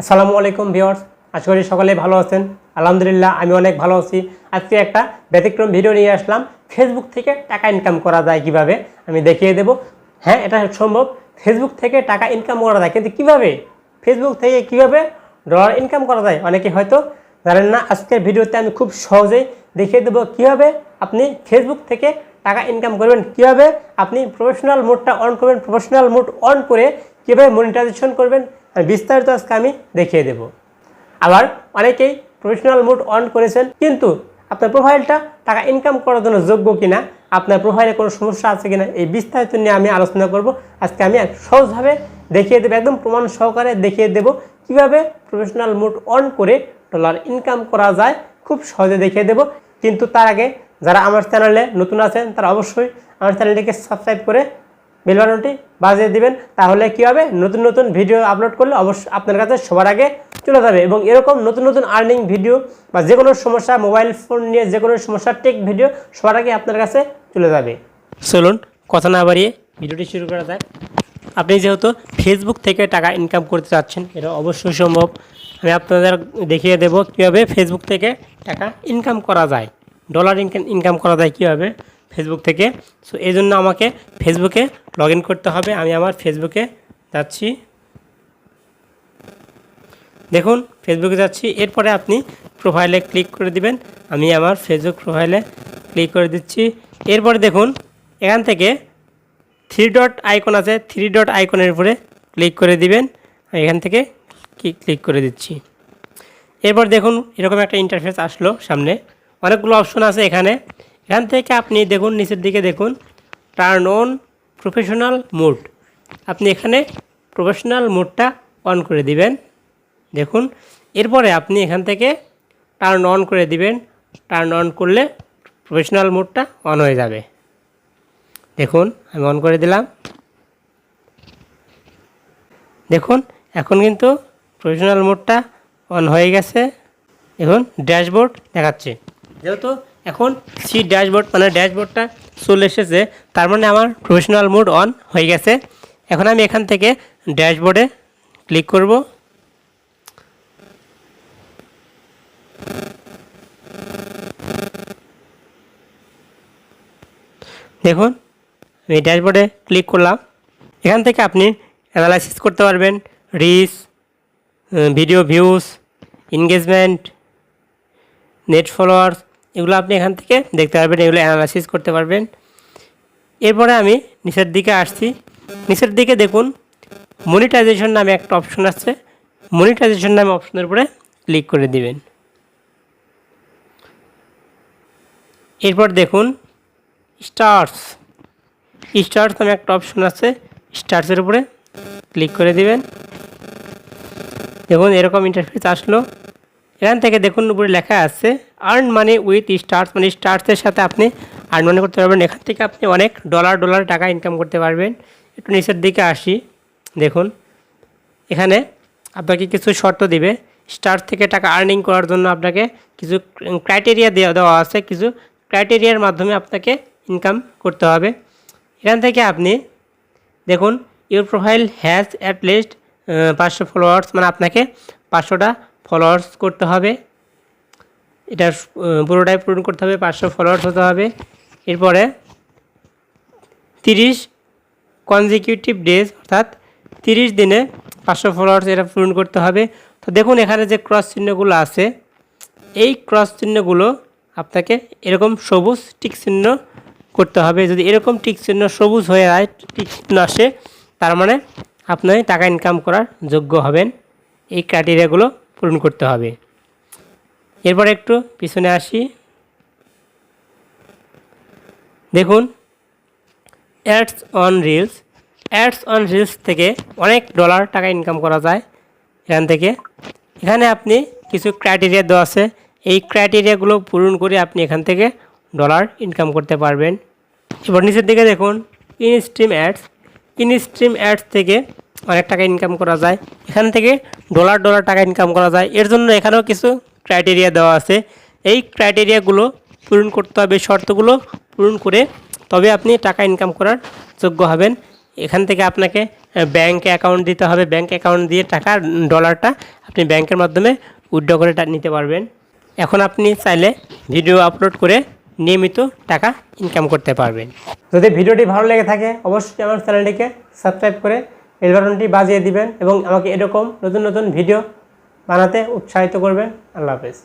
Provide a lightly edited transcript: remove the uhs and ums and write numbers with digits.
আসসালামু আলাইকুম ভিউয়ার্স, আশা করি সকলে ভালো আছেন। আলহামদুলিল্লাহ আমি অনেক ভালো আছি। আজকে একটা ব্যতিক্রম ভিডিও নিয়ে আসলাম। ফেসবুক থেকে টাকা ইনকাম করা যায় কিভাবে আমি দেখিয়ে দেব। হ্যাঁ, এটা সম্ভব। ফেসবুক থেকে টাকা ইনকাম করা যায়, কিন্তু কিভাবে ফেসবুক থেকে কিভাবে ডলার ইনকাম করা যায় অনেকে হয়তো জানেন না। আজকের ভিডিওতে আমি খুব সহজেই দেখিয়ে দেব কিভাবে আপনি ফেসবুক থেকে টাকা ইনকাম করবেন, কিভাবে আপনি প্রফেশনাল মোডটা অন করবেন, প্রফেশনাল মোড অন করে কীভাবে মনিটাইজেশন করবেন বিস্তারিত আজকে আমি দেখিয়ে দেব। আবার অনেকেই প্রফেশনাল মোড অন করেছেন, কিন্তু আপনার প্রোফাইলটা টাকা ইনকাম করার জন্য যোগ্য কিনা, আপনার প্রোফাইলে কোনো সমস্যা আছে কিনা, এই বিস্তারিত নিয়ে আমি আলোচনা করব। আজকে আমি সহজভাবে দেখিয়ে দেবো, একদম প্রমাণ সহকারে দেখিয়ে দেব কিভাবে প্রফেশনাল মোড অন করে ডলার ইনকাম করা যায়, খুব সহজে দেখিয়ে দেব। কিন্তু তার আগে যারা আমার চ্যানেলে নতুন আছেন তারা অবশ্যই আমার চ্যানেলটিকে সাবস্ক্রাইব করে বেল বাটনটি বাজিয়ে দিবেন। তাহলে কী হবে, নতুন নতুন ভিডিও আপলোড করলে অবশ্যই আপনার কাছে সবার আগে চলে যাবে। এবং এরকম নতুন নতুন আর্নিং ভিডিও বা যে কোনো সমস্যা, মোবাইল ফোন নিয়ে যে কোনো সমস্যা টেক ভিডিও সবার আগে আপনার কাছে চলে যাবে। চলুন কথা না বাড়িয়ে ভিডিওটি শুরু করা যায়। আপনি যেহেতু ফেসবুক থেকে টাকা ইনকাম করতে চাচ্ছেন, এটা অবশ্যই সম্ভব। আমি আপনাদের দেখিয়ে দেব কীভাবে ফেসবুক থেকে টাকা ইনকাম করা যায়, ডলার ইনকাম করা যায় কীভাবে ফেসবুক থেকে। সো এই জন্য আমাকে ফেসবুকে লগ ইন করতে হবে। আমি আমার ফেসবুকে যাচ্ছি, দেখুন ফেসবুকে যাচ্ছি। এরপরে আপনি প্রোফাইলে ক্লিক করে দিবেন। আমি আমার ফেসবুক প্রোফাইলে ক্লিক করে দিচ্ছি। এরপরে দেখুন এখান থেকে থ্রি ডট আইকন আছে, থ্রি ডট আইকনের উপরে ক্লিক করে দিবেন। এখান থেকে ক্লিক করে দিচ্ছি। এরপর দেখুন এরকম একটা ইন্টারফেস আসলো সামনে, অনেকগুলো অপশন আছে এখানে। এখান থেকে আপনি দেখুন নিচের দিকে দেখুন টার্ন অন প্রফেশনাল মোড। আপনি এখানে প্রফেশনাল মোডটা অন করে দিবেন, দেখুন। এরপরে আপনি এখান থেকে টার্ন অন করে দিবেন। টার্ন অন করলে প্রফেশনাল মোডটা অন হয়ে যাবে। দেখুন আমি অন করে দিলাম, দেখুন এখন কিন্তু প্রফেশনাল মোডটা অন হয়ে গেছে। এখন ড্যাশবোর্ড দেখাচ্ছে, যেহেতু এখন সি ড্যাশবোর্ড মানে ড্যাশবোর্ডটা চলে এসেছে, তার মানে আমার প্রফেশনাল মোড অন হয়ে গেছে। এখন আমি এখান থেকে ড্যাশবোর্ডে ক্লিক করব। দেখুন আমি ড্যাশবোর্ডে ক্লিক করলাম। এখান থেকে আপনি অ্যানালাইসিস করতে পারবেন, reach, video views, engagement, net followers, এগুলো আপনি এখান থেকে দেখতে পারবেন, এগুলো অ্যানালাইসিস করতে পারবেন। এরপরে আমি নিচের দিকে আসছি। নিচের দিকে দেখুন মনিটাইজেশন নামে একটা অপশন আছে, মনিটাইজেশন নামে অপশনের উপরে ক্লিক করে দিবেন। এরপর দেখুন স্টার্স নামে একটা অপশন আছে, স্টার্সের উপরে ক্লিক করে দিবেন। দেখুন এরকম ইন্টারফেস আসলো। এখান থেকে দেখুন উপরে লেখা আছে আর্ন মানি উইথ স্টার্স, মানে স্টার্সের সাথে আপনি আর্ন মানি করতে পারবেন। এখান থেকে আপনি অনেক ডলার টাকা ইনকাম করতে পারবেন। একটু নিচের দিকে আসি, দেখুন এখানে আপনাকে কিছু শর্ত দিবে। স্টার্স থেকে টাকা আর্নিং করার জন্য আপনাকে কিছু ক্রাইটেরিয়া দেওয়া আছে, কিছু ক্রাইটেরিয়ার মাধ্যমে আপনাকে ইনকাম করতে হবে। এখান থেকে আপনি দেখুন your profile has at least 500 followers, মানে আপনাকে 500টা ফলোয়ার্স করতে হবে। এটা পুরোটাই পূরণ করতে হবে, 500 ফলোয়ার্স হতে হবে। এরপরে 30 কনজিকিউটিভ ডেজ, অর্থাৎ 30 দিনে 500 ফলোয়ার্স এটা পূরণ করতে হবে। তো দেখুন এখানে যে ক্রস চিহ্নগুলো আছে, এই ক্রস চিহ্নগুলো আপনাকে এরকম সবুজ টিক চিহ্ন করতে হবে। যদি এরকম টিক চিহ্ন সবুজ হয়ে যায়, টিক চিহ্ন আসে, তার মানে আপনি টাকা ইনকাম করার যোগ্য হবেন। এই ক্রাইটেরিয়াগুলো পূরণ করতে হবে। এরপর একটু পিছনে আসি, দেখুন অ্যাডস অন রিলস থেকে অনেক ডলার টাকা ইনকাম করা যায় এখান থেকে। এখানে আপনি কিছু ক্রাইটেরিয়া দেওয়া আছে, এই ক্রাইটেরিয়াগুলো পূরণ করে আপনি এখান থেকে ডলার ইনকাম করতে পারবেন। এবার নিচের দিকে দেখুন ইনস্ট্রিম অ্যাডস থেকে অনেক টাকা ইনকাম করা যায়। এখান থেকে ডলার টাকা ইনকাম করা যায়। এর জন্য এখানেও কিছু ক্রাইটেরিয়া দেওয়া আছে, এই ক্রাইটেরিয়াগুলো পূরণ করতে হবে, শর্তগুলো পূরণ করে তবে আপনি টাকা ইনকাম করার যোগ্য হবেন। এখান থেকে আপনাকে ব্যাঙ্কে অ্যাকাউন্ট দিতে হবে, ব্যাঙ্ক অ্যাকাউন্ট দিয়ে টাকা ডলারটা আপনি ব্যাংকের মাধ্যমে উইথড্র করে নিতে পারবেন। এখন আপনি চাইলে ভিডিও আপলোড করে নিয়মিত টাকা ইনকাম করতে পারবেন। যদি ভিডিওটি ভালো লেগে থাকে অবশ্যই আমার চ্যানেলটিকে সাবস্ক্রাইব করে বেল বাটনটি বাজিয়ে দিবেন এবং আমাকে এরকম নতুন নতুন ভিডিও বানাতে উৎসাহিত করবেন। আল্লাহ হাফেজ।